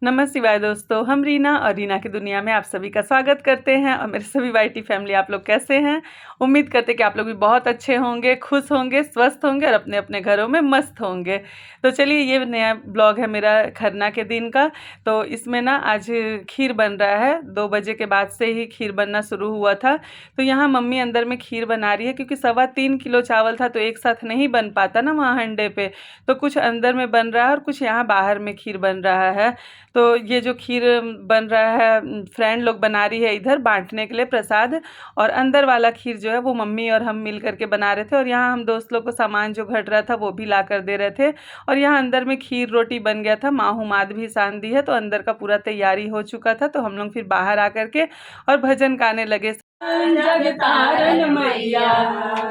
नमः शिवाय दोस्तों, हम रीना और रीना की दुनिया में आप सभी का स्वागत करते हैं। और मेरे सभी वाईटी फैमिली, आप लोग कैसे हैं? उम्मीद करते कि आप लोग भी बहुत अच्छे होंगे, खुश होंगे, स्वस्थ होंगे और अपने अपने घरों में मस्त होंगे। तो चलिए, ये नया ब्लॉग है मेरा खरना के दिन का। तो इसमें ना आज खीर बन रहा है। 2 बजे के बाद से ही खीर बनना शुरू हुआ था। तो यहाँ मम्मी अंदर में खीर बना रही है, क्योंकि 3.25 किलो चावल था तो एक साथ नहीं बन पाता ना वहाँ हंडे पे। तो कुछ अंदर में बन रहा है और कुछ यहाँ बाहर में खीर बन रहा है। तो ये जो खीर बन रहा है, फ्रेंड लोग बना रही है इधर बांटने के लिए प्रसाद। और अंदर वाला खीर जो है वो मम्मी और हम मिल करके बना रहे थे। और यहाँ हम दोस्त लोग को सामान जो घट रहा था वो भी ला कर दे रहे थे। और यहाँ अंदर में खीर रोटी बन गया था, माँ हुमाद भी सान दी है, तो अंदर का पूरा तैयारी हो चुका था। तो हम लोग फिर बाहर आकर के और भजन गाने लगे। जग तारन मैया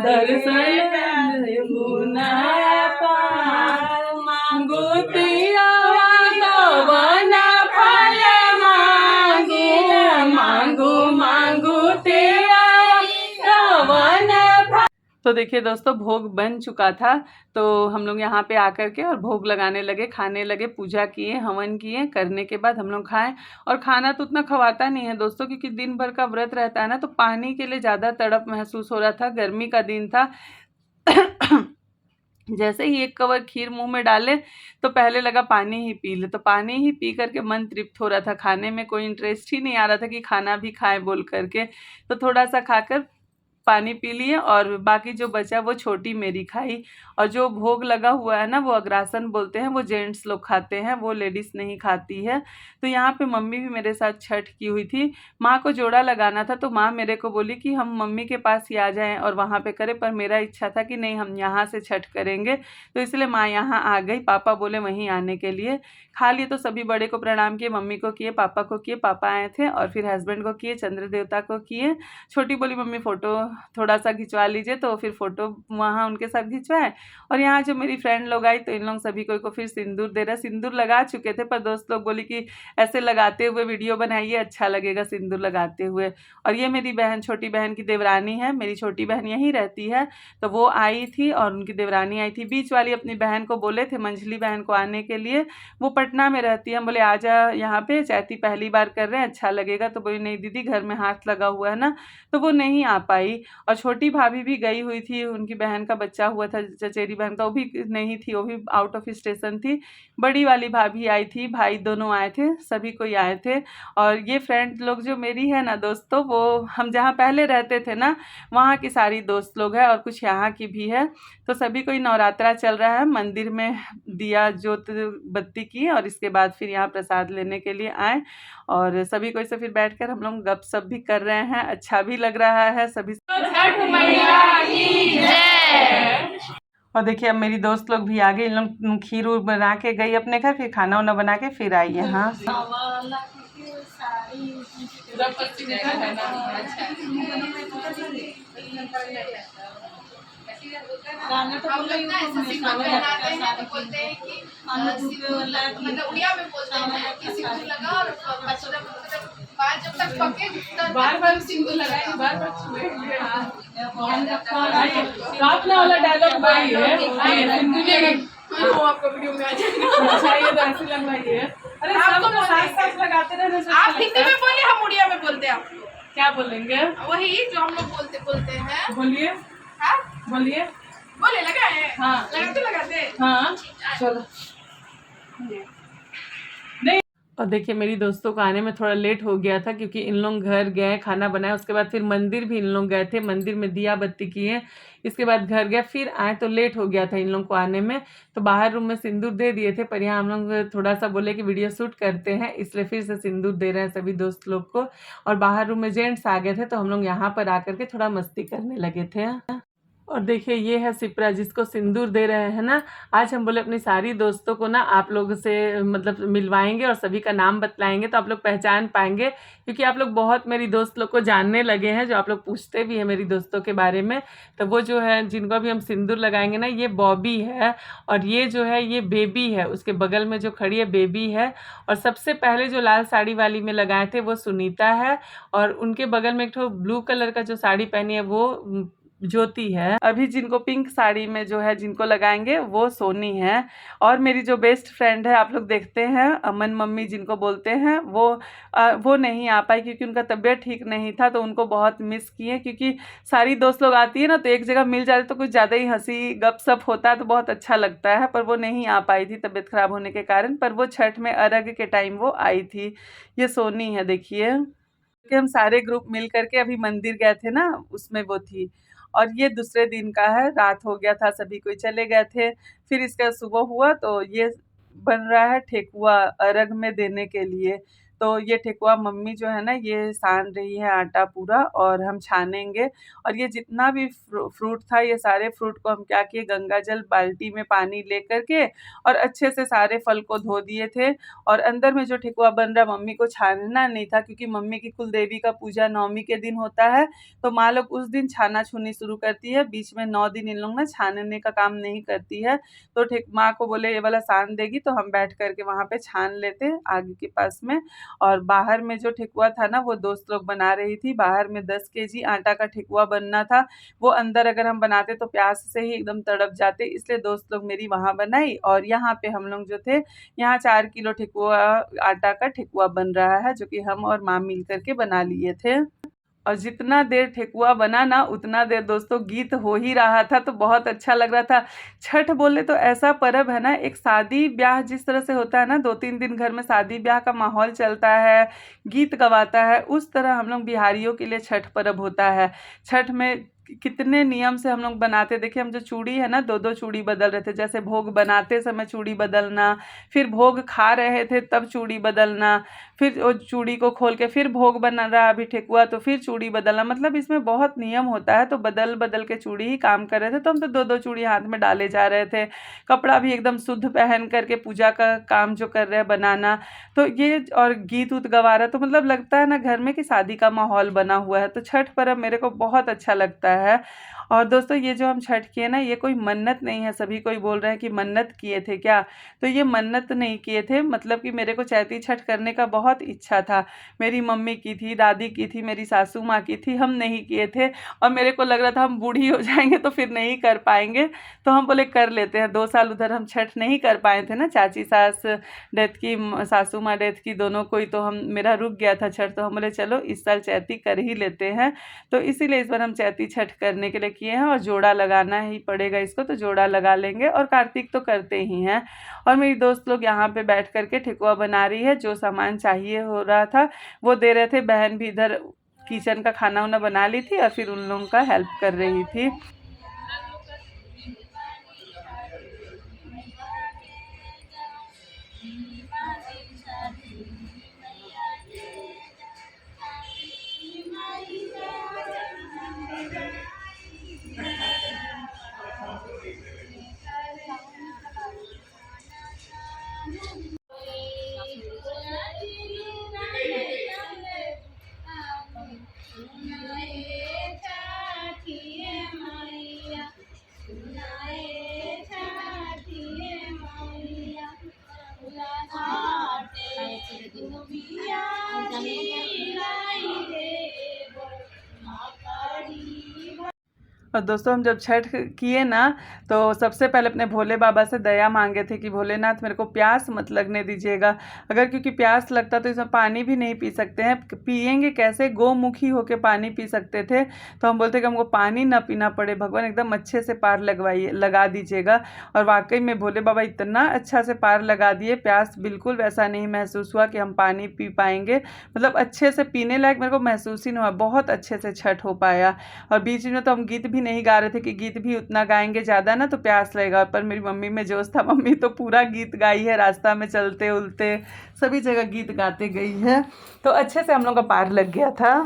दर्शन मांगो तिया वना फल मांगो मांगो तेरा वन। तो देखिए दोस्तों, भोग बन चुका था। तो हम लोग यहाँ पे आकर के और भोग लगाने लगे, खाने लगे, पूजा किए, हवन किए। करने के बाद हम लोग खाएं। और खाना तो उतना खवाता नहीं है दोस्तों, क्योंकि दिन भर का व्रत रहता है ना, तो पानी के लिए ज़्यादा तड़प महसूस हो रहा था। गर्मी का दिन था। जैसे ही एक कवर खीर मुंह में डाले तो पहले लगा पानी ही पी ले। तो पानी ही पी करके मन तृप्त हो रहा था, खाने में कोई इंटरेस्ट ही नहीं आ रहा था कि खाना भी खाएं बोल करके। तो थोड़ा सा खाकर पानी पी लिए और बाकी जो बचा वो छोटी मेरी खाई। और जो भोग लगा हुआ है ना, वो अग्रासन बोलते हैं, वो जेंट्स लोग खाते हैं, वो लेडीज़ नहीं खाती है। तो यहाँ पे मम्मी भी मेरे साथ छठ की हुई थी। माँ को जोड़ा लगाना था, तो माँ मेरे को बोली कि हम मम्मी के पास ही आ जाएं और वहाँ पे करें। पर मेरा इच्छा था कि नहीं, हम यहाँ से छठ करेंगे। तो इसलिए माँ यहाँ आ गई। पापा बोले वहीं आने के लिए। खा लिए तो सभी बड़े को प्रणाम किए, मम्मी को किए, पापा को किए। पापा आए थे और फिर हस्बैंड को किए, चंद्र देवता को किए। छोटी बोली मम्मी फ़ोटो थोड़ा सा खिंचवा लीजिए, तो फिर फ़ोटो वहाँ उनके साथ खिंचवाए। और यहाँ जो मेरी फ्रेंड लोग आई, तो इन लोग सभी को फिर सिंदूर दे रहा। सिंदूर लगा चुके थे, पर दोस्त लोग बोली कि ऐसे लगाते हुए वीडियो बनाइए, अच्छा लगेगा सिंदूर लगाते हुए। और ये मेरी बहन, छोटी बहन की देवरानी है। मेरी छोटी बहन यहीं रहती है, तो वो आई थी और उनकी देवरानी आई थी। बीच वाली अपनी बहन को बोले थे, मंझली बहन को, आने के लिए। वो पटना में रहती है। हम बोले आ जा यहाँ पे, चैती पहली बार कर रहे हैं, अच्छा लगेगा। तो बोली नहीं दीदी, घर में हाथ लगा हुआ है ना, तो वो नहीं आ पाई। और छोटी भाभी भी गई हुई थी, उनकी बहन का बच्चा हुआ था, चचेरी बहन का, वो भी नहीं थी, वो भी आउट ऑफ स्टेशन थी। बड़ी वाली भाभी आई थी, भाई दोनों आए थे, सभी कोई आए थे। और ये फ्रेंड लोग जो मेरी है ना दोस्तों, वो हम जहाँ पहले रहते थे ना, वहाँ की सारी दोस्त लोग हैं और कुछ यहाँ की भी है। तो सभी कोई नवरात्रा चल रहा है, मंदिर में दिया जोत बत्ती की और इसके बाद फिर यहाँ प्रसाद लेने के लिए आए। और सभी कोई से फिर बैठकर हम लोग गपशप भी कर रहे हैं, अच्छा भी लग रहा है सभी। छठ मैया की जय। और देखिए, अब मेरी दोस्त लोग भी आ गई। इन लोग खीर उर बना के गई अपने घर, फिर खाना वाना बना के फिर आई यहाँ। गाना तो बोलते हैं कि मतलब उड़िया में बोलते हैं कि सिंदूर लगा और बाल जब तक पके बार बार सिंदूर लगाए, बार बार छुए। काफला वाला डायलॉग वही है, वो आपको वीडियो में आ जाएगा। अच्छा, ये तो ऐसे लग रही है। अरे आप तो साथ लगाते रहना। आप हिंदी में बोले, हम उड़िया में बोलते हैं। आप क्या बोलेंगे? वही जो हम लोग बोलते हैं। बोलिए। हाँ बोलिए। बोले लगाए। हाँ लगाते। हाँ चलो। और देखिए, मेरी दोस्तों को आने में थोड़ा लेट हो गया था, क्योंकि इन लोग घर गए, खाना बनाया, उसके बाद फिर मंदिर भी इन लोग गए थे, मंदिर में दिया बत्ती किए, इसके बाद घर गए, फिर आए, तो लेट हो गया था इन लोग को आने में। तो बाहर रूम में सिंदूर दे दिए थे, पर यहाँ हम लोग थोड़ा सा बोले कि वीडियो शूट करते हैं, इसलिए फिर से सिंदूर दे रहे हैं सभी दोस्त लोग को। और बाहर रूम में जेंट्स आ गए थे, तो हम लोग यहाँ पर आकर के थोड़ा मस्ती करने लगे थे। और देखिए, ये है सिपरा, जिसको सिंदूर दे रहे हैं ना। आज हम बोले अपनी सारी दोस्तों को ना आप लोग से मतलब मिलवाएंगे और सभी का नाम बतलाएंगे, तो आप लोग पहचान पाएंगे, क्योंकि आप लोग बहुत मेरी दोस्त लोग को जानने लगे हैं, जो आप लोग पूछते भी हैं मेरी दोस्तों के बारे में। तो वो जो है, जिनको भी हम सिंदूर लगाएंगे ना, ये बॉबी है, और ये जो है ये बेबी है, उसके बगल में जो खड़ी है बेबी है। और सबसे पहले जो लाल साड़ी वाली में लगाए थे वो सुनीता है, और उनके बगल में एक ठो ब्लू कलर का जो साड़ी पहनी है वो ज्योति है। अभी जिनको पिंक साड़ी में जो है जिनको लगाएंगे वो सोनी है। और मेरी जो बेस्ट फ्रेंड है, आप लोग देखते हैं, अमन मम्मी जिनको बोलते हैं, वो नहीं आ पाई क्योंकि उनका तबीयत ठीक नहीं था, तो उनको बहुत मिस किए। क्योंकि सारी दोस्त लोग आती है ना, तो एक जगह मिल जाते तो कुछ ज़्यादा ही हंसी गपशप होता है, तो बहुत अच्छा लगता है। पर वो नहीं आ पाई थी तबीयत खराब होने के कारण, पर वो छठ में अर्घ के टाइम वो आई थी। ये सोनी है, देखिए कि हम सारे ग्रुप मिल करके अभी मंदिर गए थे ना, उसमें वो थी। और ये दूसरे दिन का है, रात हो गया था, सभी कोई चले गए थे। फिर इसका सुबह हुआ तो ये बन रहा है ठेकुआ अर्घ में देने के लिए। तो ये ठेकुआ मम्मी जो है ना ये सान रही है आटा पूरा, और हम छानेंगे। और ये जितना भी फ्रूट था, ये सारे फ्रूट को हम क्या किए, गंगा जल बाल्टी में पानी ले करके और अच्छे से सारे फल को धो दिए थे। और अंदर में जो ठेकुआ बन रहा, मम्मी को छानना नहीं था क्योंकि मम्मी की कुल देवी का पूजा नवमी के दिन होता है, तो माँ लोग उस दिन छाना छूनी शुरू करती है। बीच में 9 दिन इन लोग ना छानने का काम नहीं करती है। तो माँ को बोले ये वाला सान देगी, तो हम बैठ करके वहाँ पे छान लेते आगे के पास में। और बाहर में जो ठेकुआ था ना, वो दोस्त लोग बना रही थी। बाहर में 10 केजी आटा का ठेकुआ बनना था। वो अंदर अगर हम बनाते तो प्यास से ही एकदम तड़प जाते, इसलिए दोस्त लोग मेरी वहाँ बनाई। और यहाँ पे हम लोग जो थे, यहाँ 4 किलो ठेकुआ आटा का ठेकुआ बन रहा है, जो कि हम और माँ मिल करके बना लिए थे। और जितना देर ठेकुआ बना ना, उतना देर दोस्तों गीत हो ही रहा था, तो बहुत अच्छा लग रहा था। छठ बोले तो ऐसा पर्व है ना, एक शादी ब्याह जिस तरह से होता है ना, 2-3 दिन घर में शादी ब्याह का माहौल चलता है, गीत गवाता है, उस तरह हम लोग बिहारियों के लिए छठ पर्व होता है। छठ में कितने नियम से हम लोग बनाते, देखिए हम जो चूड़ी है ना, 2-2 चूड़ी बदल रहे थे। जैसे भोग बनाते समय चूड़ी बदलना, फिर भोग खा रहे थे तब चूड़ी बदलना, फिर वो चूड़ी को खोल के फिर भोग बना रहा अभी ठेकुआ, तो फिर चूड़ी बदलना। मतलब इसमें बहुत नियम होता है, तो बदल बदल के चूड़ी ही काम कर रहे थे। तो हम तो 2-2 चूड़ी हाथ में डाले जा रहे थे, कपड़ा भी एकदम शुद्ध पहन करके पूजा का काम जो कर रहे हैं बनाना। तो ये और गीत उत गवा रहा, तो मतलब लगता है ना घर में कि शादी का माहौल बना हुआ है। तो छठ पर्व मेरे को बहुत अच्छा लगता है। और दोस्तों ये जो हम छठ किए ना, ये कोई मन्नत नहीं है। सभी कोई बोल रहे हैं कि मन्नत किए थे क्या, तो ये मन्नत नहीं किए थे। मतलब कि मेरे को चैती छठ करने का बहुत इच्छा था। मेरी मम्मी की थी, दादी की थी, मेरी सासू माँ की थी, हम नहीं किए थे। और मेरे को लग रहा था हम बूढ़ी हो जाएंगे तो फिर नहीं कर पाएंगे, तो हम बोले कर लेते हैं। 2 साल उधर हम छठ नहीं कर पाए थे ना, चाची सास डेथ की, सासू माँ डेथ की, दोनों कोई, तो हम मेरा रुक गया था छठ। तो हम बोले चलो इस साल चैती कर ही लेते हैं। तो इसीलिए इस बार हम चैती छठ करने के लिए किए हैं। और जोड़ा लगाना ही पड़ेगा इसको, तो जोड़ा लगा लेंगे। और कार्तिक तो करते ही हैं। और मेरी दोस्त लोग यहाँ पे बैठ करके ठेकुआ बना रही है। जो सामान चाहिए हो रहा था वो दे रहे थे। बहन भी इधर किचन का खाना वाना बना ली थी और फिर उन लोगों का हेल्प कर रही थी। और दोस्तों हम जब छठ किए ना, तो सबसे पहले अपने भोले बाबा से दया मांगे थे कि भोलेनाथ मेरे को प्यास मत लगने दीजिएगा। अगर क्योंकि प्यास लगता तो इसमें पानी भी नहीं पी सकते हैं, पिएंगे कैसे, गोमुखी होके पानी पी सकते थे। तो हम बोलते कि हमको पानी ना पीना पड़े, भगवान एकदम अच्छे से पार लगा दीजिएगा। और वाकई में भोले बाबा इतना अच्छा से पार लगा दिए, प्यास बिल्कुल वैसा नहीं महसूस हुआ कि हम पानी पी पाएंगे। मतलब अच्छे से पीने लायक मेरे को महसूस ही नहीं हुआ, बहुत अच्छे से छठ हो पाया। और बीच में तो हम गीत भी नहीं गा रहे थे कि गीत भी उतना गाएंगे ज़्यादा ना तो प्यास लगेगा। पर मेरी मम्मी में जोश था, मम्मी तो पूरा गीत गाई है, रास्ता में चलते उलते सभी जगह गीत गाते गई है। तो अच्छे से हम लोग का पार लग गया था।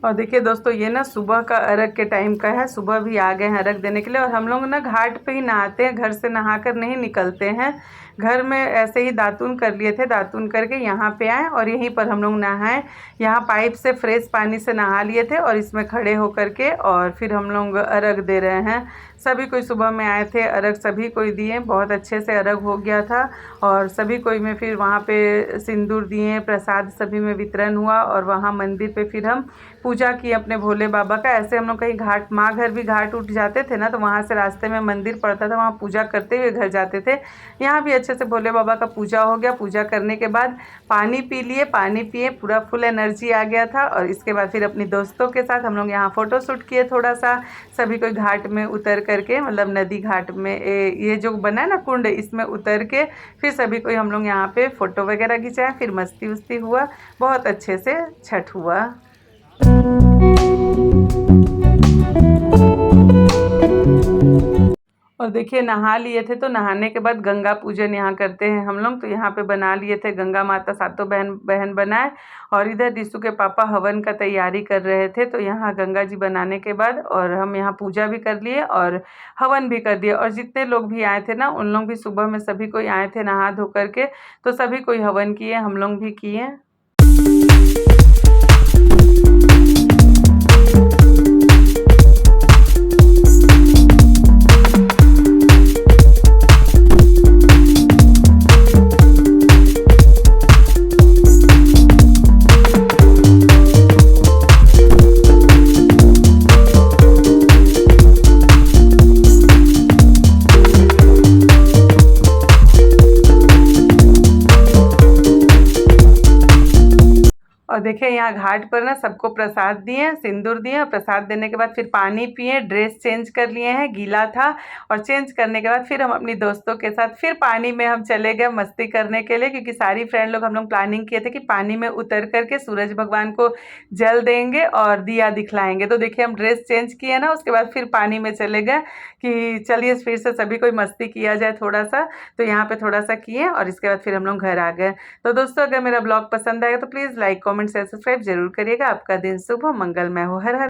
और देखिए दोस्तों, ये ना सुबह का अर्घ के टाइम का है। सुबह भी आ गए हैं अर्घ देने के लिए, और हम लोग ना घाट पे ही नहाते हैं, घर से नहाकर नहीं निकलते हैं। घर में ऐसे ही दातून कर लिए थे, दातून करके यहाँ पे आए और यहीं पर हम लोग नहाए। यहाँ पाइप से फ्रेश पानी से नहा लिए थे और इसमें खड़े होकर के और फिर हम लोग अर्घ दे रहे हैं। सभी कोई सुबह में आए थे, अर्घ सभी कोई दिए, बहुत अच्छे से अर्घ हो गया था। और सभी कोई में फिर वहाँ पे सिंदूर दिए, प्रसाद सभी में वितरण हुआ, और वहाँ मंदिर पे फिर हम पूजा किए अपने भोले बाबा का। ऐसे हम लोग कहीं घाट, माँ घर भी घाट उठ जाते थे ना, तो वहाँ से रास्ते में मंदिर पड़ता था, वहाँ पूजा करते हुए घर जाते थे। यहाँ भी अच्छे से भोले बाबा का पूजा हो गया। पूजा करने के बाद पानी पी लिए, पानी पिए, पूरा फुल एनर्जी आ गया था। और इसके बाद फिर अपनी दोस्तों के साथ हम लोग यहाँ फ़ोटो शूट किए थोड़ा सा। सभी कोई घाट में उतर करके, मतलब नदी घाट में, ये जो बना है ना कुंड, इसमें उतर के फिर सभी कोई हम लोग यहाँ पे फ़ोटो वगैरह खिंचाए। फिर मस्ती उस्ती हुआ, बहुत अच्छे से छठ हुआ। और देखिए नहा लिए थे, तो नहाने के बाद गंगा पूजन यहाँ करते हैं हम लोग। तो यहाँ पे बना लिए थे गंगा माता, सातों बहन बनाए। और इधर डिशु के पापा हवन का तैयारी कर रहे थे। तो यहाँ गंगा जी बनाने के बाद और हम यहाँ पूजा भी कर लिए और हवन भी कर दिए। और जितने लोग भी आए थे ना, उन लोग भी सुबह में सभी कोई आए थे नहा धो करके, तो सभी कोई हवन किए, हम लोग भी किए। और देखिए यहाँ घाट पर ना सबको प्रसाद दिए, सिंदूर दिए, और प्रसाद देने के बाद फिर पानी पिए, ड्रेस चेंज कर लिए हैं, गीला था। और चेंज करने के बाद फिर हम अपनी दोस्तों के साथ फिर पानी में हम चले गए मस्ती करने के लिए, क्योंकि सारी फ्रेंड लोग हम लोग प्लानिंग किए थे कि पानी में उतर करके सूरज भगवान को जल देंगे और दिया दिखलाएंगे। तो देखिए हम ड्रेस चेंज किए ना, उसके बाद फिर पानी में चले गए कि चलिए फिर से सभी कोई मस्ती किया जाए थोड़ा सा। तो यहाँ पे थोड़ा सा किए और इसके बाद फिर हम लोग घर आ गए। तो दोस्तों, अगर मेरा ब्लॉग पसंद आएगा तो please like, comment, share, subscribe जरूर करिएगा। आपका दिन शुभ हो, मंगलमय हो। हर हर